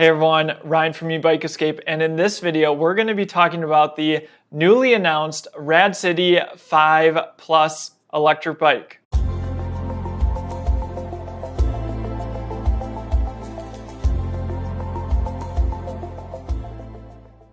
Hey everyone, Ryan from Ebike Escape, and in this video we're going to be talking about the newly announced Rad City 5 Plus electric bike.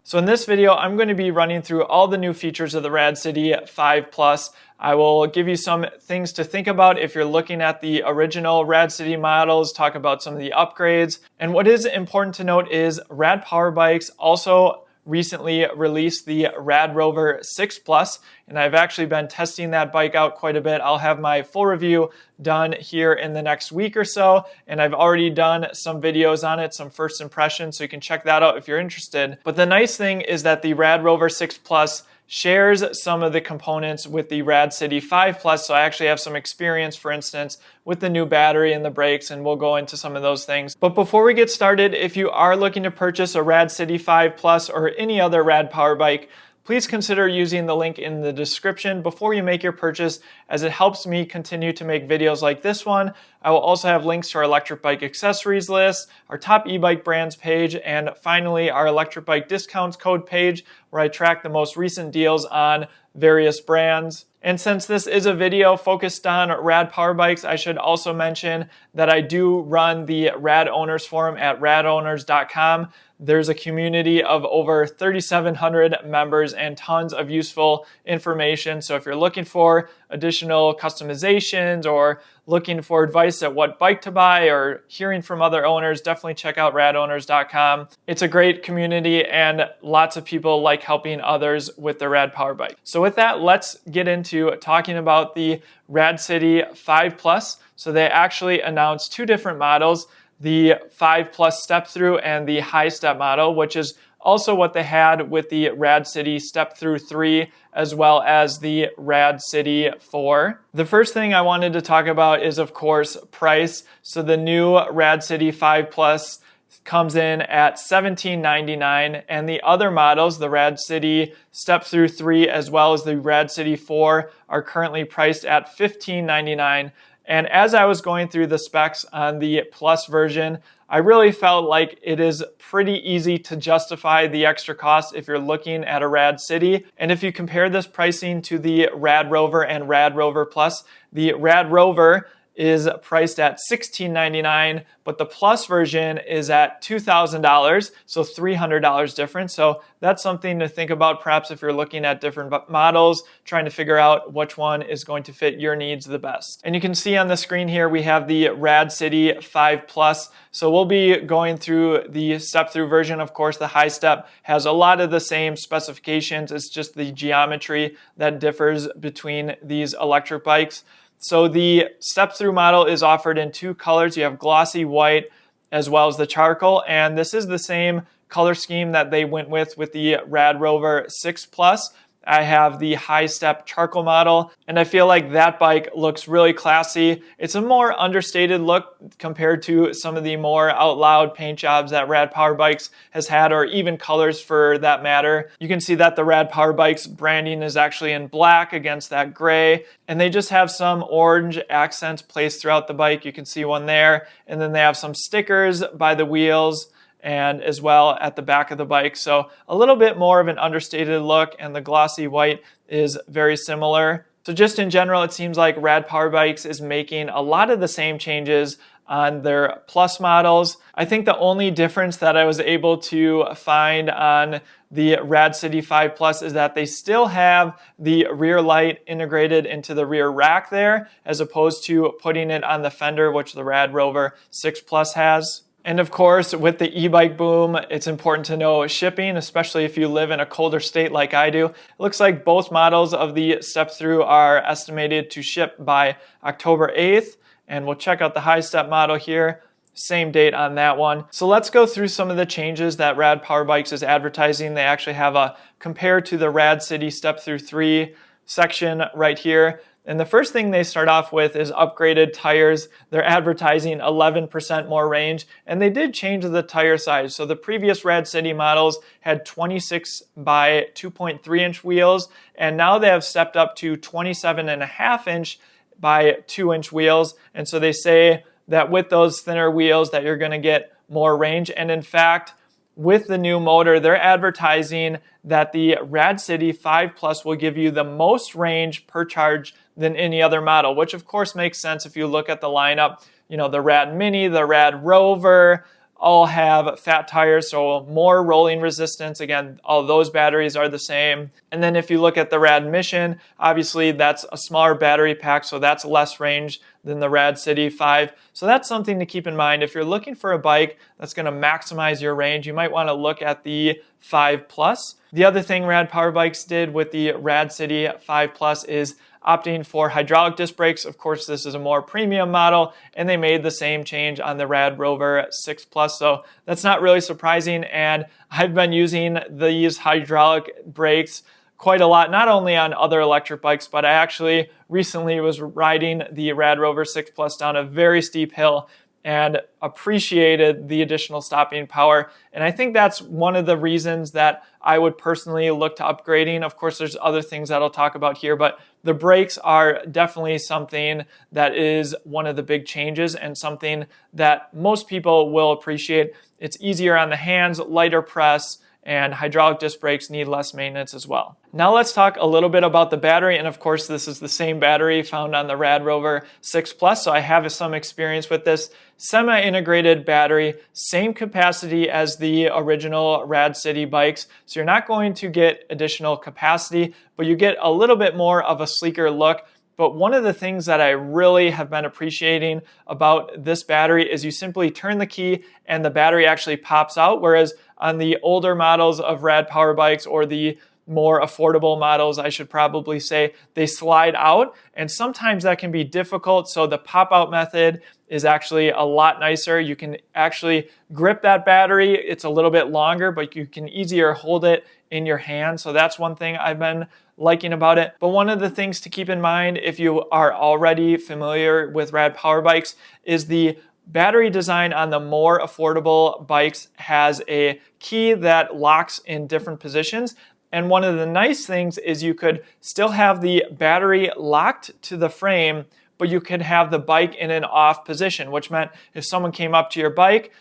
So in this video, I'm going to be running through all the new features of the Rad City 5 Plus. I will give you some things to think about if you're looking at the original Rad City models, talk about some of the upgrades. And what is important to note is Rad Power Bikes also recently released the Rad Rover 6 Plus, and I've actually been testing that bike out quite a bit. I'll have my full review done here in the next week or so, and I've already done some videos on it, some first impressions, so you can check that out if you're interested. But the nice thing is that the Rad Rover 6 Plus shares some of the components with the Rad City 5 Plus, so I actually have some experience, for instance, with the new battery and the brakes, and we'll go into some of those things. But before we get started, if you are looking to purchase a Rad City 5 Plus or any other Rad Power bike, please consider using the link in the description before you make your purchase, as it helps me continue to make videos like this one. I will also have links to our electric bike accessories list, our top e-bike brands page, and finally our electric bike discounts code page, where I track the most recent deals on various brands. And since this is a video focused on Rad Power Bikes, I should also mention that I do run the Rad Owners Forum at radowners.com. There's a community of over 3,700 members and tons of useful information. So if you're looking for additional customizations or looking for advice at what bike to buy or hearing from other owners, definitely check out radowners.com. It's a great community and lots of people like helping others with their Rad Power Bike. So with that, let's get into talking about the Rad City 5 Plus. So they actually announced two different models, the 5 Plus step through and the high step model, which is also what they had with the Rad City Step Through 3 as well as the Rad City 4. The first thing I wanted to talk about is, of course, price. So the new Rad City 5 Plus comes in at $17.99, and the other models, the Rad City Step Through 3 as well as the Rad City 4, are currently priced at $15.99. And as I was going through the specs on the Plus version, I really felt like it is pretty easy to justify the extra cost if you're looking at a Rad City. And if you compare this pricing to the Rad Rover and Rad Rover Plus, the Rad Rover is priced at $16.99, but the Plus version is at $2,000, so $300 difference. So that's something to think about perhaps if you're looking at different models, trying to figure out which one is going to fit your needs the best. And you can see on the screen here, we have the Rad City 5 Plus. So we'll be going through the step-through version. Of course, the high step has a lot of the same specifications. It's just the geometry that differs between these electric bikes. So the step-through model is offered in two colors. You have glossy white as well as the charcoal, and this is the same color scheme that they went with the Rad Rover 6 Plus. I have the high step charcoal model, and I feel like that bike looks really classy. It's a more understated look compared to some of the more out loud paint jobs that Rad Power Bikes has had, or even colors for that matter. You can see that the Rad Power Bikes branding is actually in black against that gray, and they just have some orange accents placed throughout the bike. You can see one there, and then they have some stickers by the wheels and as well at the back of the bike. So a little bit more of an understated look, and the glossy white is very similar. So just in general, it seems like Rad Power Bikes is making a lot of the same changes on their Plus models. I think the only difference that I was able to find on the Rad City 5 Plus is that they still have the rear light integrated into the rear rack there, as opposed to putting it on the fender, which the Rad Rover 6 Plus has. And of course, with the e-bike boom, it's important to know shipping, especially if you live in a colder state like I do. It looks like both models of the step-through are estimated to ship by October 8th, and we'll check out the high step model here. Same date on that one. So let's go through some of the changes that Rad Power Bikes is advertising. They actually have a compare to the Rad City Step Through 3 section right here. And the first thing they start off with is upgraded tires. They're advertising 11% more range, and they did change the tire size. So the previous Rad City models had 26 by 2.3 inch wheels, and now they have stepped up to 27.5 inch by 2 inch wheels. And so they say that with those thinner wheels that you're going to get more range. And in fact, with the new motor, they're advertising that the Rad City 5 Plus will give you the most range per charge than any other model, which of course makes sense if you look at the lineup. You know, the Rad Mini, the Rad Rover, all have fat tires, so more rolling resistance. Again, all those batteries are the same. And then if you look at the Rad Mission, obviously that's a smaller battery pack, so that's less range than the Rad City 5. So that's something to keep in mind. If you're looking for a bike that's going to maximize your range, you might want to look at the 5 Plus. The other thing Rad Power Bikes did with the Rad City 5 Plus is opting for hydraulic disc brakes. Of course, this is a more premium model, and they made the same change on the Rad Rover 6 Plus, so that's not really surprising. And I've been using these hydraulic brakes quite a lot, not only on other electric bikes, but I actually recently was riding the Rad Rover 6 Plus down a very steep hill and appreciated the additional stopping power. And I think that's one of the reasons that I would personally look to upgrading. Of course, there's other things that I'll talk about here, but the brakes are definitely something that is one of the big changes and something that most people will appreciate. It's easier on the hands, lighter press, and hydraulic disc brakes need less maintenance as well. Now let's talk a little bit about the battery, and of course this is the same battery found on the Rad Rover 6 Plus, so I have some experience with this semi-integrated battery, same capacity as the original Rad City bikes, so you're not going to get additional capacity, but you get a little bit more of a sleeker look. But one of the things that I really have been appreciating about this battery is you simply turn the key and the battery actually pops out, whereas on the older models of Rad Power Bikes, or the more affordable models, I should probably say, they slide out, and sometimes that can be difficult. So the pop-out method is actually a lot nicer. You can actually grip that battery. It's a little bit longer, but you can easier hold it in your hand. So that's one thing I've been liking about it. But one of the things to keep in mind if you are already familiar with Rad Power Bikes is the battery design on the more affordable bikes has a key that locks in different positions. And one of the nice things is you could still have the battery locked to the frame, but you could have the bike in an off position, which meant if someone came up to your bike,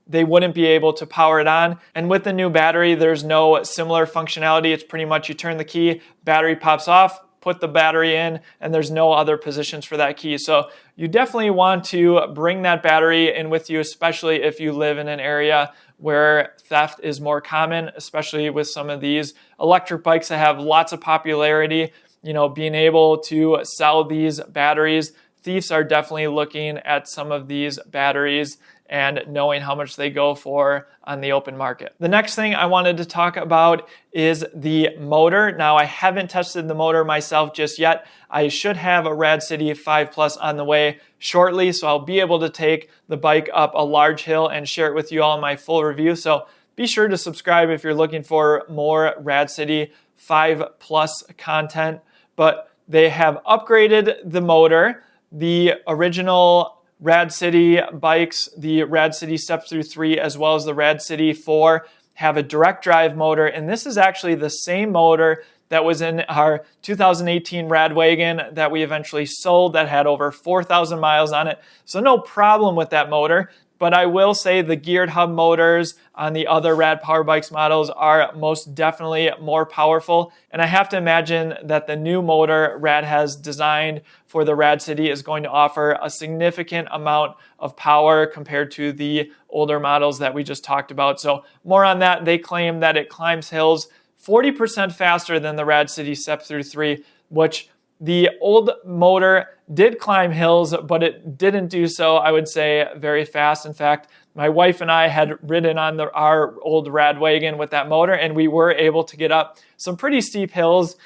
they wouldn't be able to power it on. And with the new battery, there's no similar functionality. It's pretty much you turn the key, battery pops off, put the battery in, and there's no other positions for that key. So you definitely want to bring that battery in with you, especially if you live in an area where theft is more common, especially with some of these electric bikes that have lots of popularity. You know, being able to sell these batteries, thieves are definitely looking at some of these batteries and knowing how much they go for on the open market. The next thing I wanted to talk about is the motor. Now, I haven't tested the motor myself just yet. I should have a Rad City 5 Plus on the way shortly, so I'll be able to take the bike up a large hill and share it with you all in my full review. So be sure to subscribe if you're looking for more Rad City 5 Plus content. But they have upgraded the motor. The original Rad City bikes, the Rad City Step Through 3 as well as the Rad City 4 have a direct drive motor, and this is actually the same motor that was in our 2018 Rad Wagon that we eventually sold that had over 4,000 miles on it. So no problem with that motor. But I will say the geared hub motors on the other Rad Power Bikes models are most definitely more powerful. And I have to imagine that the new motor Rad has designed for the Rad City is going to offer a significant amount of power compared to the older models that we just talked about. So more on that. They claim that it climbs hills 40% faster than the Rad City Step Through 3, which the old motor did climb hills, but it didn't do so, I would say, very fast. In fact, my wife and I had ridden on our old Rad Wagon with that motor, and we were able to get up some pretty steep hills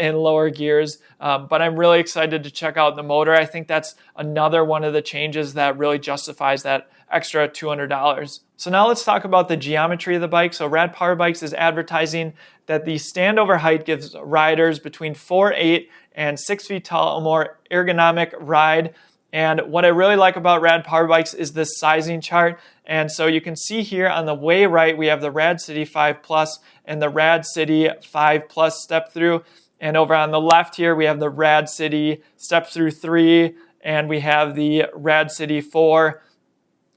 in lower gears. But I'm really excited to check out the motor. I think that's another one of the changes that really justifies that extra $200. So now let's talk about the geometry of the bike. So Rad Power Bikes is advertising that the standover height gives riders between 4'8" and 6 feet tall a more ergonomic ride. And what I really like about Rad Power Bikes is this sizing chart. And so you can see here on the way right, we have the Rad City 5 Plus and the Rad City 5 Plus Step Through. And over on the left here, we have the Rad City Step Through 3, and we have the Rad City 4.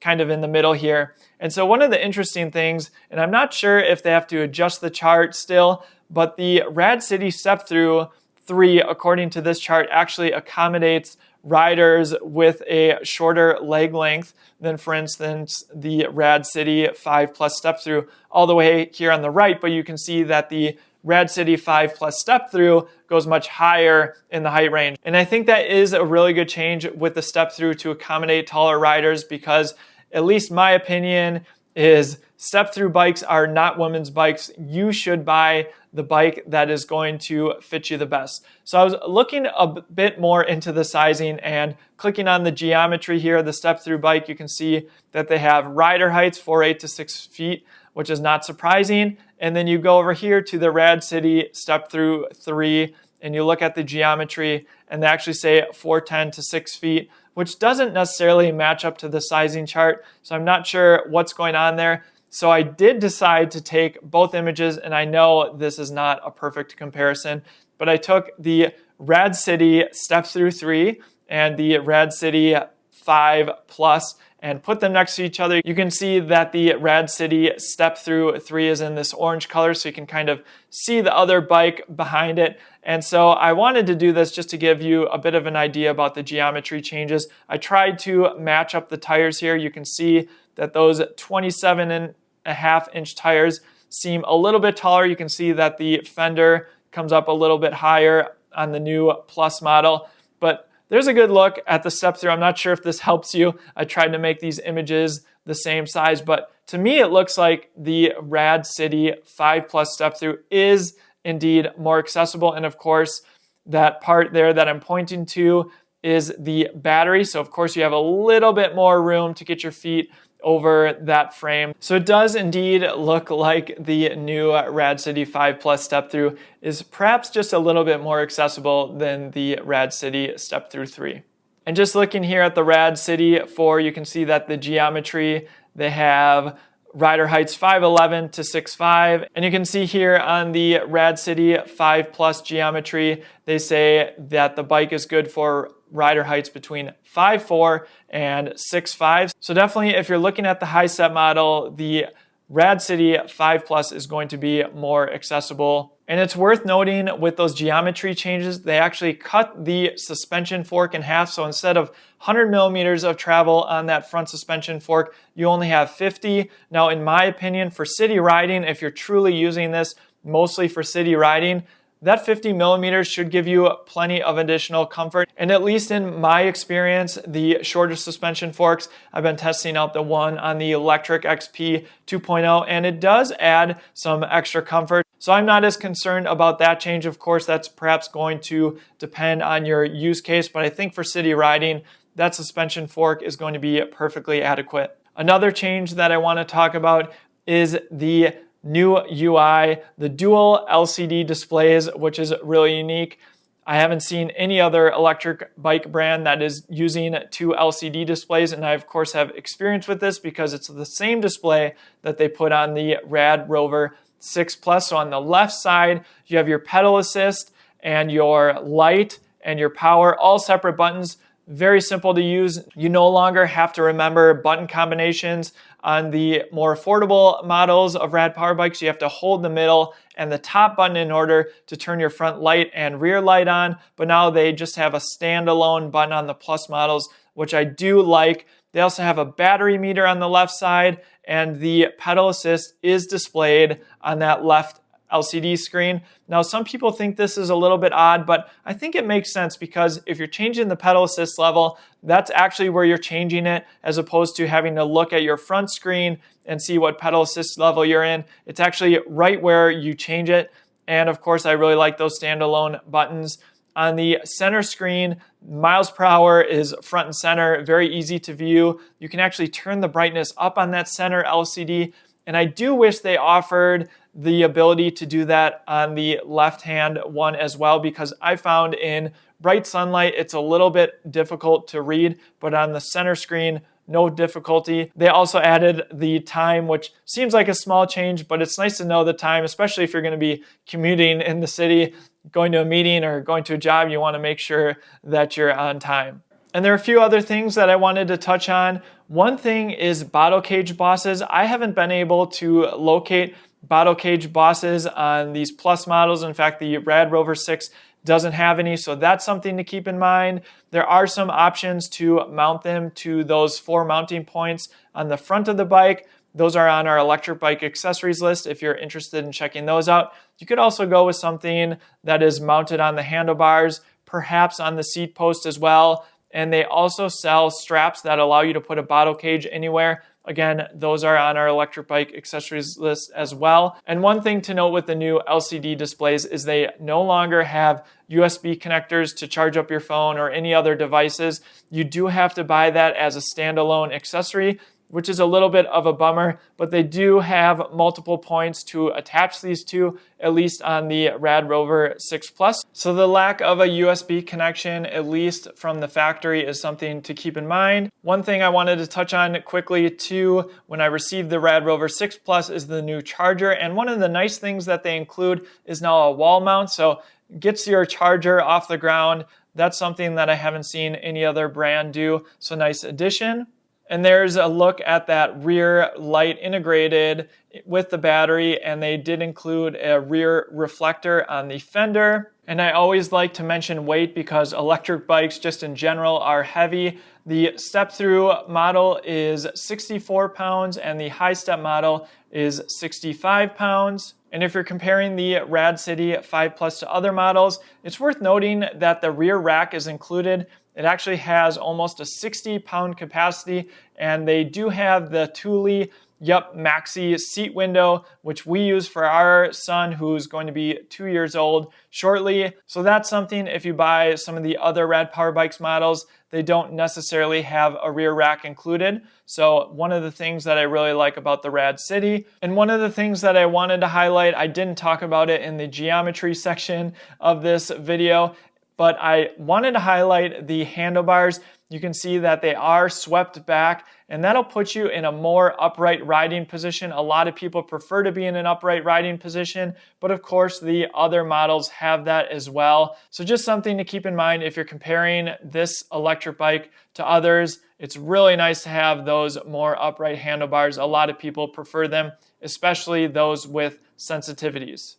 kind of in the middle here. And so one of the interesting things, and I'm not sure if they have to adjust the chart still, but the Rad City Step Through 3, according to this chart, actually accommodates riders with a shorter leg length than, for instance, the Rad City 5 Plus Step Through all the way here on the right. But you can see that the Rad City 5 Plus Step Through goes much higher in the height range. And I think that is a really good change with the Step Through to accommodate taller riders, because at least my opinion is step through bikes are not women's bikes. You should buy the bike that is going to fit you the best. So I was looking a bit more into the sizing and clicking on the geometry here, the step through bike, you can see that they have rider heights 4'8" to 6 feet, which is not surprising. And then you go over here to the Rad City Step Through 3 and you look at the geometry and they actually say 4'10" to 6 feet, which doesn't necessarily match up to the sizing chart. So I'm not sure what's going on there. So I did decide to take both images, and I know this is not a perfect comparison, but I took the Rad City Step Through 3 and the Rad City 5 Plus and put them next to each other. You can see that the Rad City Step Through 3 is in this orange color, so you can kind of see the other bike behind it. And so I wanted to do this just to give you a bit of an idea about the geometry changes. I tried to match up the tires here. You can see that those 27.5-inch tires seem a little bit taller. You can see that the fender comes up a little bit higher on the new Plus model, but there's a good look at the step through. I'm not sure if this helps you. I tried to make these images the same size, but to me it looks like the Rad City 5 Plus step through is indeed more accessible. And of course, that part there that I'm pointing to is the battery. So of course you have a little bit more room to get your feet over that frame. So it does indeed look like the new Rad City 5 Plus Step Through is perhaps just a little bit more accessible than the Rad City Step Through 3. And just looking here at the Rad City 4, you can see that the geometry, they have rider heights 5'11" to 6'5", and you can see here on the Rad City 5 Plus geometry, they say that the bike is good for rider heights between 5'4" and 6'5". So definitely if you're looking at the high set model, the Rad City 5 Plus is going to be more accessible. And it's worth noting with those geometry changes, they actually cut the suspension fork in half. So instead of 100 millimeters of travel on that front suspension fork, you only have 50. Now, in my opinion, for city riding, if you're truly using this mostly for city riding, that 50 millimeters should give you plenty of additional comfort. And at least in my experience, the shorter suspension forks, I've been testing out the one on the Electric XP 2.0, and it does add some extra comfort. So I'm not as concerned about that change. Of course, that's perhaps going to depend on your use case, but I think for city riding, that suspension fork is going to be perfectly adequate. Another change that I want to talk about is the new UI, the dual LCD displays, which is really unique. I haven't seen any other electric bike brand that is using two LCD displays, and I of course have experience with this because it's the same display that they put on the Rad Rover 6 Plus. So on the left side, you have your pedal assist and your light and your power, all separate buttons. Very simple to use. You no longer have to remember button combinations. On the more affordable models of Rad Power Bikes, you have to hold the middle and the top button in order to turn your front light and rear light on. But now they just have a standalone button on the Plus models, which I do like. They also have a battery meter on the left side, and the pedal assist is displayed on that left LCD screen. Now, some people think this is a little bit odd, but I think it makes sense because if you're changing the pedal assist level, that's actually where you're changing it, as opposed to having to look at your front screen and see what pedal assist level you're in. It's actually right where you change it. And of course, I really like those standalone buttons. On the center screen, miles per hour is front and center, very easy to view. You can actually turn the brightness up on that center LCD. And I do wish they offered the ability to do that on the left-hand one as well, because I found in bright sunlight, it's a little bit difficult to read, but on the center screen, no difficulty. They also added the time, which seems like a small change, but it's nice to know the time, especially if you're going to be commuting in the city, going to a meeting or going to a job, you want to make sure that you're on time. And there are a few other things that I wanted to touch on. One thing is bottle cage bosses. I haven't been able to locate bottle cage bosses on these Plus models. In fact, the Rad Rover 6 doesn't have any, so that's something to keep in mind. There are some options to mount them to those 4 mounting points on the front of the bike. Those are on our electric bike accessories list if you're interested in checking those out. You could also go with something that is mounted on the handlebars, perhaps on the seat post as well. And they also sell straps that allow you to put a bottle cage anywhere. Again, those are on our electric bike accessories list as well. And one thing to note with the new LCD displays is they no longer have USB connectors to charge up your phone or any other devices. You do have to buy that as a standalone accessory, which is a little bit of a bummer, but they do have multiple points to attach these to, at least on the Rad Rover 6 Plus. So the lack of a USB connection, at least from the factory, is something to keep in mind. One thing I wanted to touch on quickly too, when I received the Rad Rover 6 Plus, is the new charger. And one of the nice things that they include is now a wall mount, so it gets your charger off the ground. That's something that I haven't seen any other brand do, so nice addition. And there's a look at that rear light integrated with the battery, and they did include a rear reflector on the fender. And I always like to mention weight because electric bikes just in general are heavy. The step-through model is 64 pounds and the high-step model is 65 pounds. And if you're comparing the Rad City 5 Plus to other models, it's worth noting that the rear rack is included. It actually has almost a 60-pound capacity, and they do have the Thule Maxi seat window, which we use for our son who's going to be 2 years old shortly. So that's something, if you buy some of the other Rad Power Bikes models, they don't necessarily have a rear rack included. So one of the things that I really like about the Rad City, and one of the things that I wanted to highlight, I didn't talk about it in the geometry section of this video, but I wanted to highlight the handlebars. You can see that they are swept back, and that'll put you in a more upright riding position. A lot of people prefer to be in an upright riding position, but of course the other models have that as well. So just something to keep in mind if you're comparing this electric bike to others. It's really nice to have those more upright handlebars. A lot of people prefer them, especially those with sensitivities.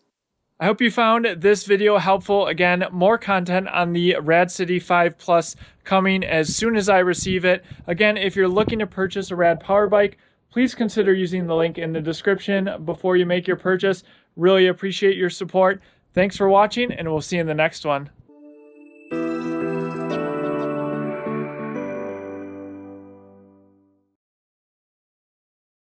I hope you found this video helpful. Again, more content on the Rad City 5 Plus coming as soon as I receive it. Again, if you're looking to purchase a Rad Power Bike, please consider using the link in the description before you make your purchase. Really appreciate your support. Thanks for watching, and we'll see you in the next one.